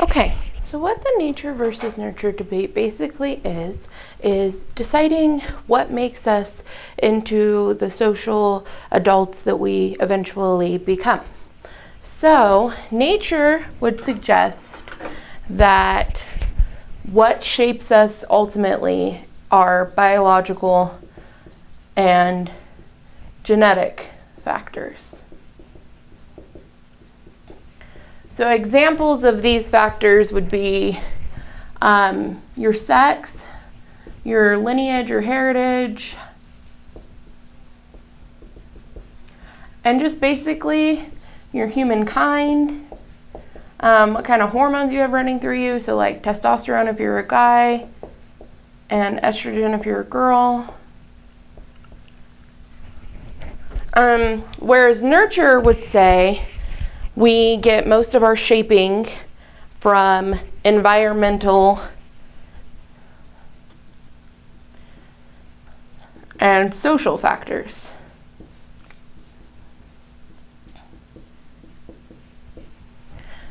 Okay, so what the nature versus nurture debate basically is deciding what makes us into the social adults that we eventually become. So nature would suggest that what shapes us ultimately are biological and genetic factors. So examples of these factors would be your sex, your lineage or heritage, and just basically your humankind, what kind of hormones you have running through you, so like testosterone if you're a guy, and estrogen if you're a girl. Whereas nurture would say we get most of our shaping from environmental and social factors.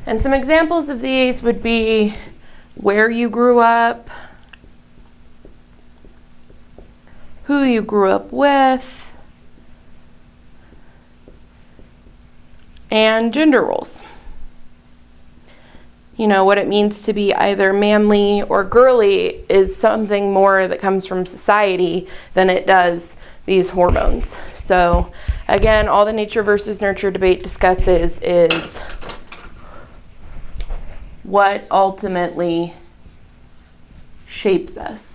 And some examples of these would be where you grew up, who you grew up with, and gender roles. You know, what it means to be either manly or girly is something more that comes from society than it does these hormones. So again, all the nature versus nurture debate discusses is what ultimately shapes us.